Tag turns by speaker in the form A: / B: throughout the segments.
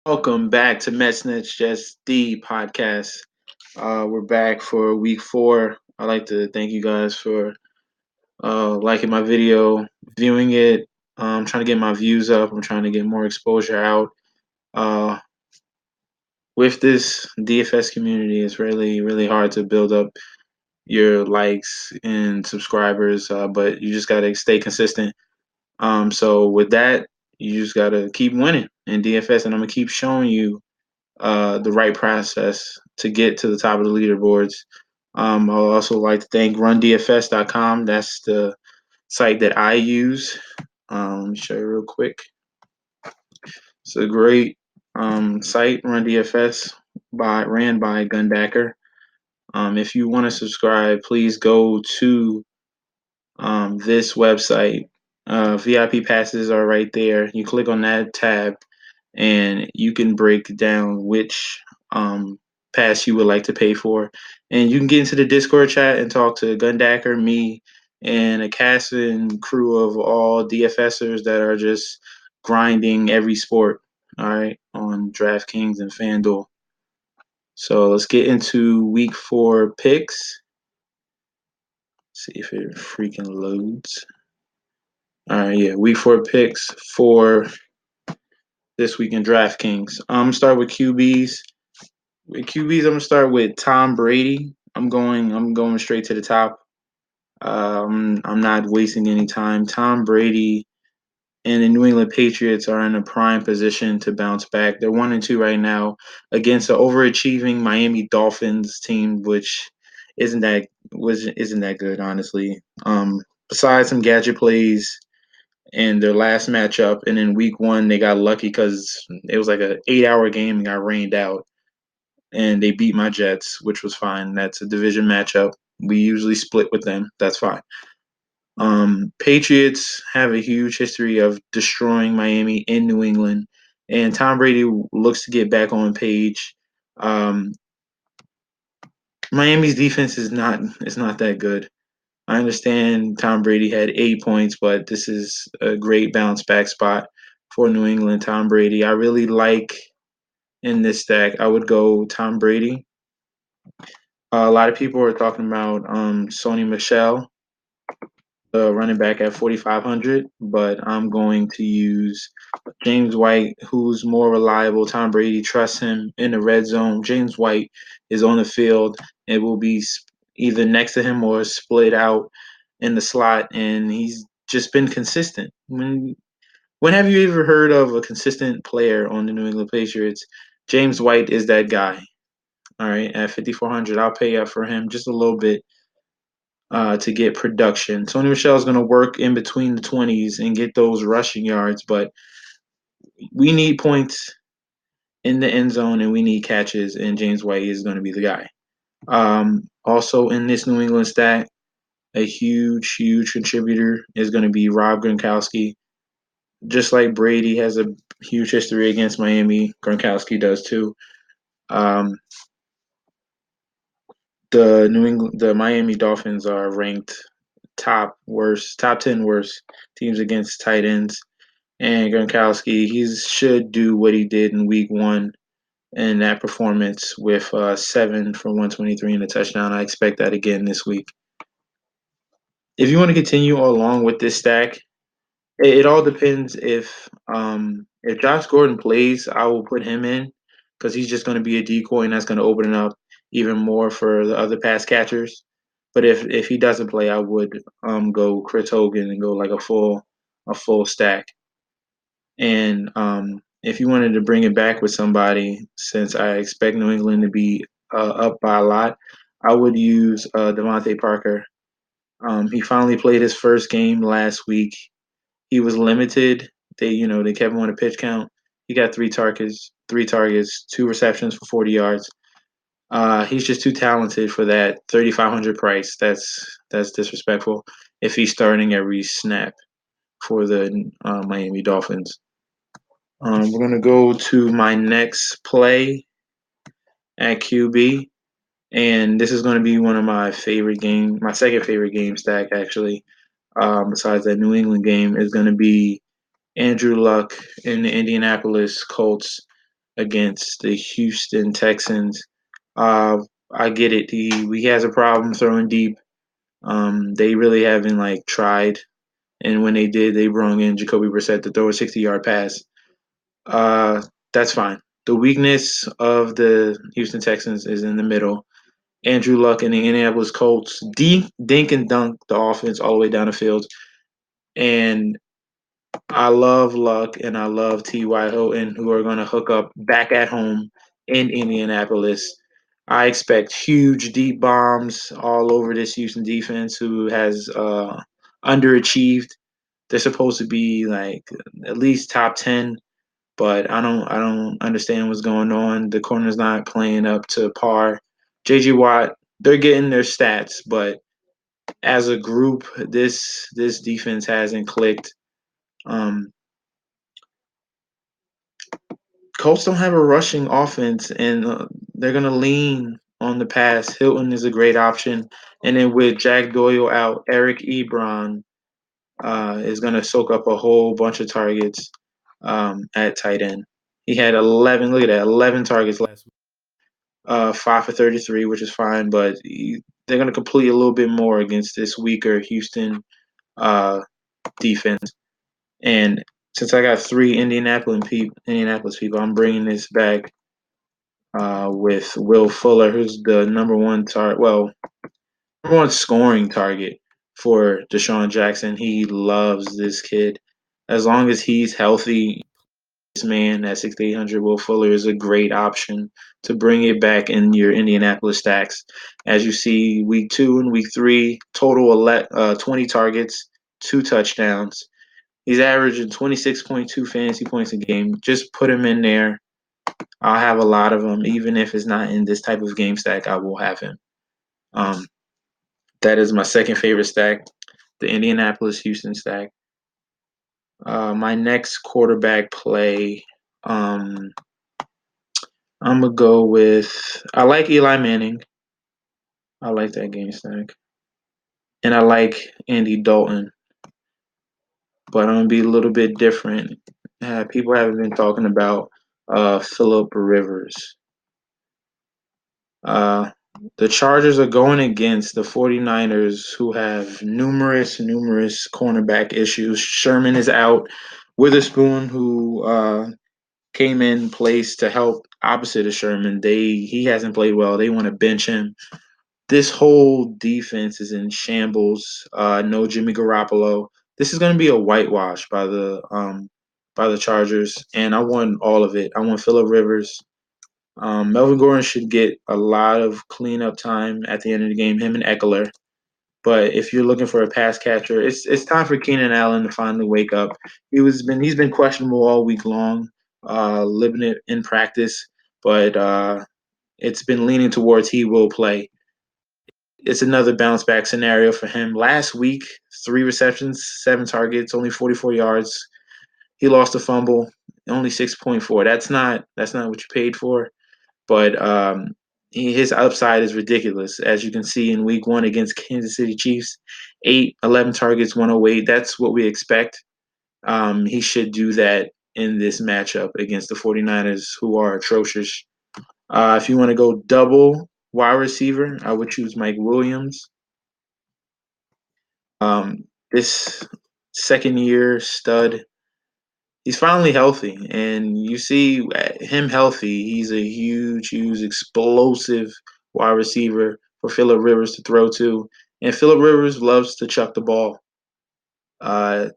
A: Welcome back to Metsnet's Just D podcast. We're back for week 4. I'd like to thank you guys for liking my video, viewing it. I'm trying to get my views up. I'm trying to get more exposure out. Uh, with this DFS community, it's really, really hard to build up your likes and subscribers, but you just got to stay consistent. So with that, you just got to keep winning in DFS, and I'm going to keep showing you the right process to get to the top of the leaderboards. I'll also like to thank RunDFS.com. That's the site that I use. Let me show you real quick. It's a great site, RunDFS, ran by Gundacker. If you want to subscribe, please go to this website. VIP passes are right there. You click on that tab, and you can break down which pass you would like to pay for. And you can get into the Discord chat and talk to Gundacker, me, and a cast and crew of all DFSers that are just grinding every sport, all right, on Draftkings and FanDuel. So let's get into week 4 picks. See if it freaking loads. All right, yeah, week 4 picks for this week in DraftKings. I'm start with QBs. With QBs, I'm gonna start with Tom Brady. I'm going straight to the top. I'm not wasting any time. Tom Brady and the New England Patriots are in a prime position to bounce back. They're 1-2 right now against the overachieving Miami Dolphins team, which isn't that good, honestly. Besides some gadget plays in their last matchup, and in Week 1 they got lucky because it was like a 8-hour game and got rained out, and they beat my Jets, which was fine. That's a division matchup. We usually split with them. That's fine. Patriots have a huge history of destroying Miami in New England, and Tom Brady looks to get back on page. Um, Miami's defense is not that good. I understand Tom Brady had 8 points, but this is a great bounce back spot for New England. Tom Brady, I really like in this stack. I would go Tom Brady. A lot of people are talking about Sony Michelle, the running back at 4,500, but I'm going to use James White, who's more reliable. Tom Brady trusts him in the red zone. James White is on the field. It will be either next to him or split out in the slot, and he's just been consistent. When have you ever heard of a consistent player on the New England Patriots? James White is that guy. All right, at 5,400, I'll pay up for him just a little bit to get production. Tony Michelle is going to work in between the 20s and get those rushing yards, but we need points in the end zone and we need catches, and James White is going to be the guy. Also, in this New England stat, a huge, huge contributor is going to be Rob Gronkowski. Just like Brady has a huge history against Miami, Gronkowski does too. Um, the Miami Dolphins are ranked top 10 worst teams against tight ends. And Gronkowski, he should do what he did in Week 1 in that performance with 7 for 123 and a touchdown. I expect that again this week. If you want to continue along with this stack, it all depends if Josh Gordon plays, I will put him in because he's just going to be a decoy, and that's going to open it up even more for the other pass catchers. But if he doesn't play, I would go Chris Hogan and go like a full stack. And if you wanted to bring it back with somebody, since I expect New England to be up by a lot, I would use Devontae Parker. He finally played his first game last week. He was limited. They kept him on a pitch count. He got three targets, 2 receptions for 40 yards. He's just too talented for that 3,500 price. That's disrespectful. If he's starting every snap for the Miami Dolphins. We're gonna go to my next play at QB, and this is gonna be one of my second favorite game stack actually. Besides that New England game, is gonna be Andrew Luck in the Indianapolis Colts. against the Houston Texans. Uh, I get it. He has a problem throwing deep. They really haven't like tried, and when they did, they brought in Jacoby Brissett to throw a 60-yard pass. Uh, that's fine. The weakness of the Houston Texans is in the middle. Andrew Luck and the Indianapolis Colts dink and dunk the offense all the way down the field. And I love Luck and I love T.Y. Hilton, who are going to hook up back at home in Indianapolis. I expect huge deep bombs all over this Houston defense, who has underachieved. They're supposed to be like at least top 10, but I don't understand what's going on. The corner's not playing up to par. JJ Watt, they're getting their stats, but as a group, this defense hasn't clicked. Um, Colts don't have a rushing offense, and they're gonna lean on the pass. Hilton is a great option, and then with Jack Doyle out, Eric Ebron is gonna soak up a whole bunch of targets at tight end. He had 11. Look at that, 11 targets last week. 5 for 33, which is fine, but they're gonna complete a little bit more against this weaker Houston uh, defense. And since I got three Indianapolis people, I'm bringing this back with Will Fuller, who's the number one scoring target for Deshaun Jackson. He loves this kid. As long as he's healthy, this man at 6,800, Will Fuller is a great option to bring it back in your Indianapolis stacks. As you see, week 2 and week 3, total 20 targets, 2 touchdowns. He's averaging 26.2 fantasy points a game. Just put him in there. I'll have a lot of them, even if it's not in this type of game stack. I will have him. Um, that is my second favorite stack, the Indianapolis Houston stack. My next quarterback play, I'm gonna go with. I like Eli Manning. I like that game stack, and I like Andy Dalton, but I'm gonna be a little bit different. People haven't been talking about Philip Rivers. Uh, the Chargers are going against the 49ers, who have numerous cornerback issues. Sherman is out. Witherspoon, who came in place to help opposite of Sherman, he hasn't played well. They want to bench him. This whole defense is in shambles. No Jimmy Garoppolo. This is going to be a whitewash by the Chargers, and I want all of it. I want Phillip Rivers. Melvin Gordon should get a lot of cleanup time at the end of the game. Him and Eckler. But if you're looking for a pass catcher, it's time for Keenan Allen to finally wake up. He's been questionable all week long, living it in practice, but it's been leaning towards he will play. It's another bounce back scenario for him. Last week, 3 receptions, 7 targets, only 44 yards. He lost a fumble, only 6.4. That's not what you paid for. But his upside is ridiculous, as you can see in Week 1 against Kansas City Chiefs. 11 targets, 108. That's what we expect. He should do that in this matchup against the 49ers, who are atrocious. If you want to go double wide receiver, I would choose Mike Williams. This second year stud, he's finally healthy, and you see him healthy. He's a huge, explosive wide receiver for Phillip Rivers to throw to, and Phillip Rivers loves to chuck the ball.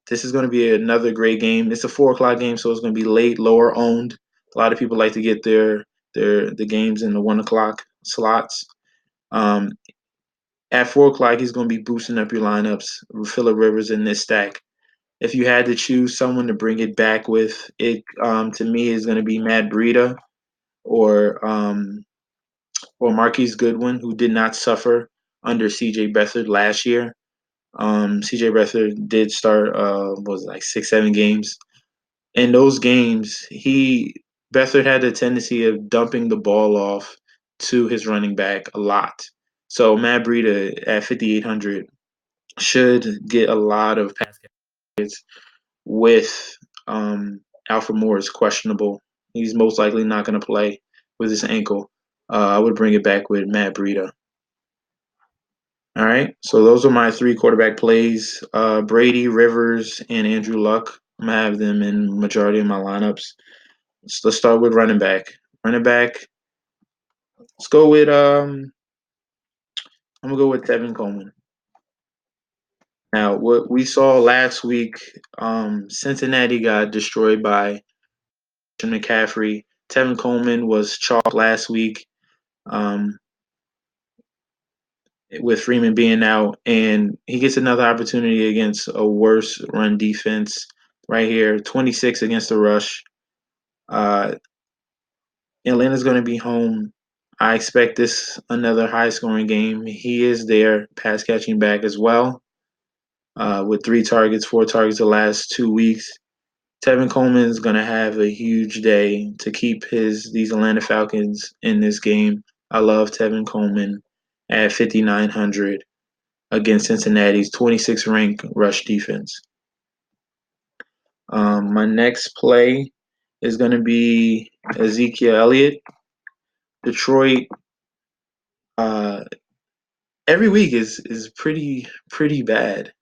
A: This is going to be another great game. It's a 4 o'clock game, so it's going to be late, lower owned. A lot of people like to get the games in the 1 o'clock slots. Um, at 4 o'clock, he's going to be boosting up your lineups. Phillip Rivers in this stack. If you had to choose someone to bring it back with, it to me is going to be Matt Breida or Marquise Goodwin, who did not suffer under C.J. Beathard last year. C.J. Beathard did start was it, like 6-7 games. In those games, Beathard had a tendency of dumping the ball off to his running back a lot. So Matt Breida at 5,800 should get a lot of pass catches with Alfred Morris questionable. He's most likely not going to play with his ankle. I would bring it back with Matt Breida. All right. So those are my three quarterback plays: Brady, Rivers, and Andrew Luck. I'm gonna have them in majority of my lineups. Let's start with running back. Running back. Let's go with I'm gonna go with Tevin Coleman. Now, what we saw last week, Cincinnati got destroyed by McCaffrey. Tevin Coleman was chalked last week um, with Freeman being out, and he gets another opportunity against a worse run defense right here. 26 against the rush. Uh, Atlanta's going to be home. I expect this another high scoring game. He is their pass catching back as well, with 3 targets, 4 targets the last 2 weeks. Tevin Coleman is going to have a huge day to keep these Atlanta Falcons in this game. I love Tevin Coleman at 5,900 against Cincinnati's 26th ranked rush defense. My next play is going to be Ezekiel Elliott. Detroit uh, every week is pretty bad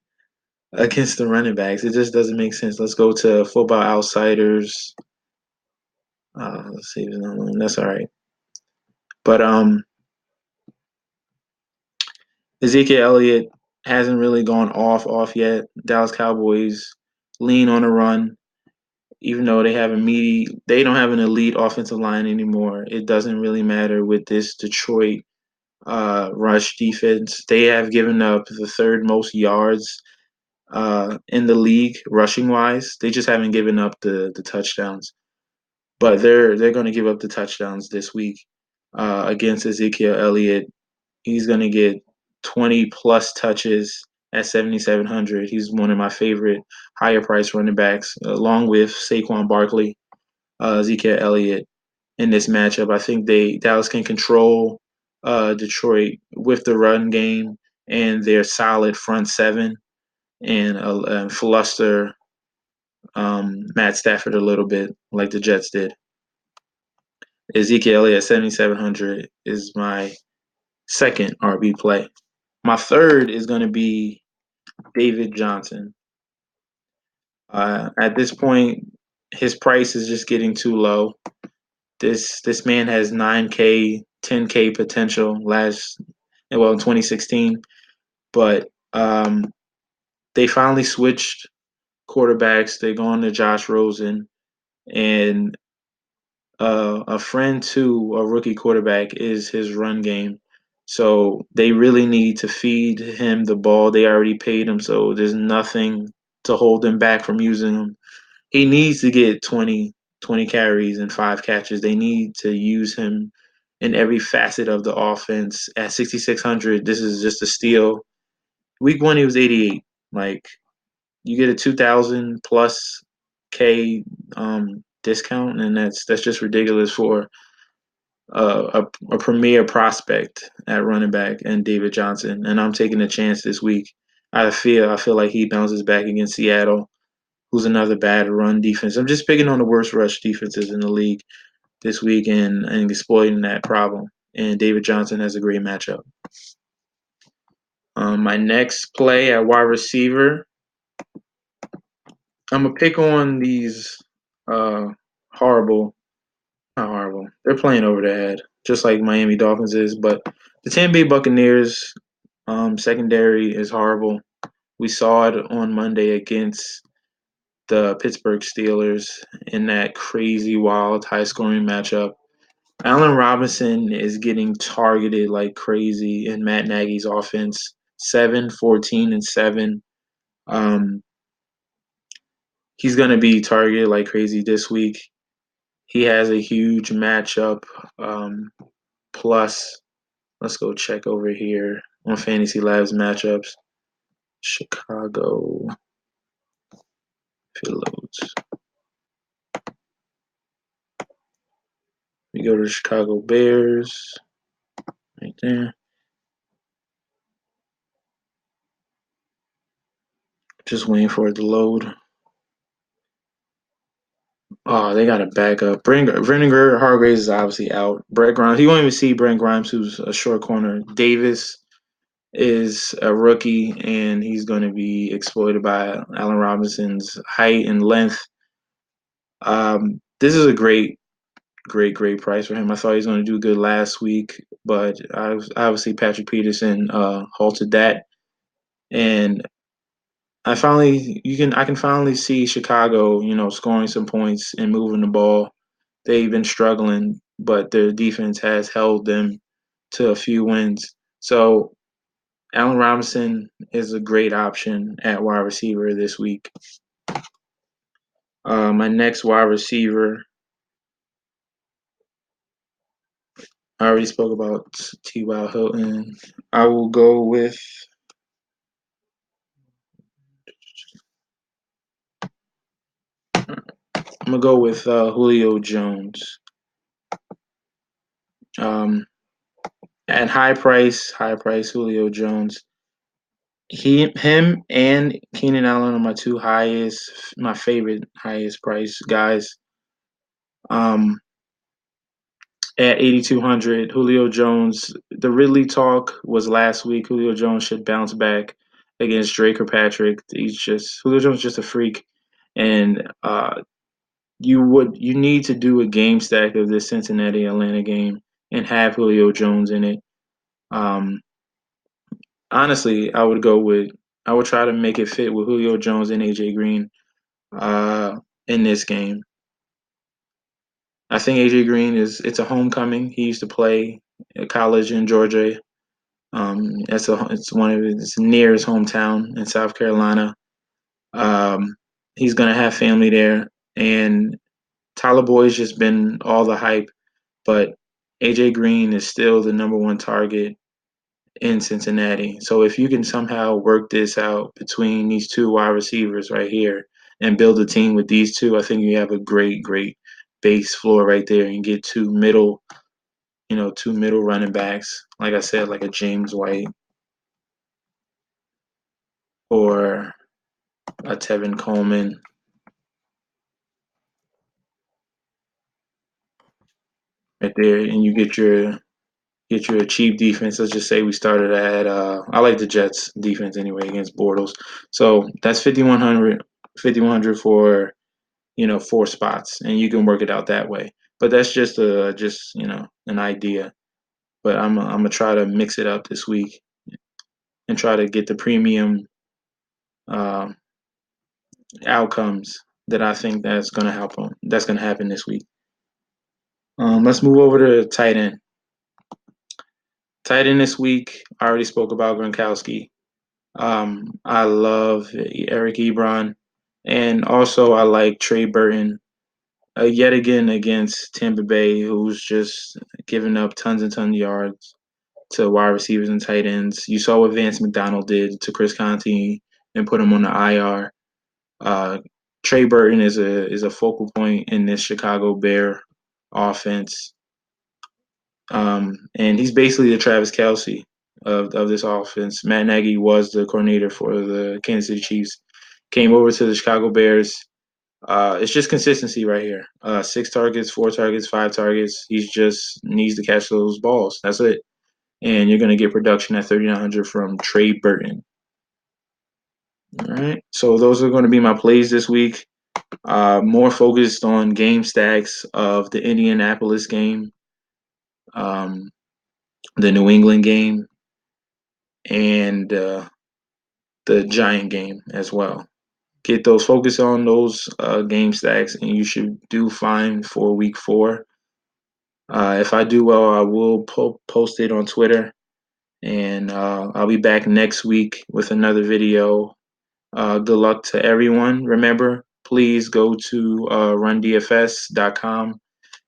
A: against the running backs. It just doesn't make sense. Let's go to Football Outsiders. Let's see, that's all right. But Ezekiel Elliott hasn't really gone off yet. Dallas Cowboys lean on a run, even though they don't have an elite offensive line anymore. It doesn't really matter with this Detroit rush defense. They have given up the third most yards in the league rushing wise. They just haven't given up the touchdowns, but they're going to give up the touchdowns this week against Ezekiel Elliott. He's going to get 20 plus touches at 7,700. He's one of my favorite higher price running backs, along with Saquon Barkley, Ezekiel Elliott in this matchup. I think Dallas can control Detroit with the run game and their solid front seven and fluster Matt Stafford a little bit like the Jets did. Ezekiel Elliott at 7,700 is my second RB play. My third is going to be David Johnson. At this point, his price is just getting too low. This man has 9K, 10K potential in 2016, but they finally switched quarterbacks. They're going to Josh Rosen, and a friend to a rookie quarterback is his run game. So they really need to feed him the ball. They already paid him, so there's nothing to hold him back from using him. He needs to get 20 carries and 5 catches. They need to use him in every facet of the offense. At 6,600, this is just a steal. Week 1, he was 88. Like, you get a 2,000 plus K discount, and that's just ridiculous for a premier prospect at running back and David Johnson. And I'm taking a chance this week. I feel like he bounces back against Seattle, who's another bad run defense. I'm just picking on the worst rush defenses in the league this week and exploiting that problem. And David Johnson has a great matchup. My next play at wide receiver, I'm gonna pick on these uh, horrible, not horrible. They're playing over their head, just like Miami Dolphins is. But the Tampa Bay Buccaneers secondary is horrible. We saw it on Monday against the Pittsburgh Steelers in that crazy, wild, high-scoring matchup. Allen Robinson is getting targeted like crazy in Matt Nagy's offense. 7, 14, and 7. Um, he's going to be targeted like crazy this week. He has a huge matchup. Plus, let's go check over here on Fantasy Labs matchups. Chicago, Philos. We go to Chicago Bears. Right there. Just waiting for it to load. Oh, they got to back up. Brendan Hargraves is obviously out. Brett Grimes, you won't even see Brent Grimes, who's a short corner. Davis is a rookie, and he's going to be exploited by Allen Robinson's height and length. This is a great price for him. I thought he was going to do good last week, but obviously Patrick Peterson halted that, and I can finally see Chicago, scoring some points and moving the ball. They've been struggling, but their defense has held them to a few wins. So Allen Robinson is a great option at wide receiver this week. My next wide receiver, I already spoke about T.Y. Hilton. I will go with Julio Jones. Um, at high price Julio Jones. Him, and Keenan Allen are my favorite highest price guys. Um, at 8,200, Julio Jones. The Ridley talk was last week. Julio Jones should bounce back against Drake or Patrick. Julio Jones is just a freak, and you need to do a game stack of this Cincinnati Atlanta game and have Julio Jones in it. Um, Honestly, I would try to make it fit with Julio Jones and AJ Green uh, in this game. I think AJ Green it's a homecoming. He used to play at college in Georgia. It's near his hometown in South Carolina. Um, he's gonna have family there, and Tyler Boyd's just been all the hype, but AJ Green is still the number one target in Cincinnati. So if you can somehow work this out between these two wide receivers right here and build a team with these two, I think you have a great base floor right there and get two middle running backs. Like I said, like a James White or a Tevin Coleman right there, and you get your cheap defense. Let's just say we started at I like the Jets defense anyway against Bortles. So that's 5,100 for four spots, and you can work it out that way. But that's just an idea. But I'm gonna try to mix it up this week and try to get the premium um, outcomes that I think that's gonna help them. That's gonna happen this week. Let's move over to tight end. Tight end this week. I already spoke about Gronkowski. I love Eric Ebron, and also I like Trey Burton. Yet again against Tampa Bay, who's just giving up tons and tons of yards to wide receivers and tight ends. You saw what Vance McDonald did to Chris Conti and put him on the IR. Uh, Trey Burton is a focal point in this Chicago Bear offense, and he's basically the Travis Kelsey of this offense. Matt Nagy was the coordinator for the Kansas City Chiefs. Came over to the Chicago Bears. It's just consistency right here. 6 targets, 4 targets, 5 targets. He just needs to catch those balls. That's it. And you're going to get production at 3,900 from Trey Burton. All right. So those are going to be my plays this week. More focused on game stacks of the Indianapolis game, um, the New England game, and the Giant game as well. Get those focus on those game stacks, and you should do fine for week 4. If I do well, I will post it on Twitter, and I'll be back next week with another video. Good luck to everyone. Remember, please go to rundfs.com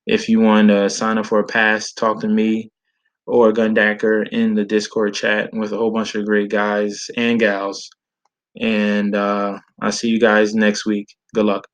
A: if you want to sign up for a pass, talk to me or Gundacker in the Discord chat with a whole bunch of great guys and gals. And I'll see you guys next week. Good luck.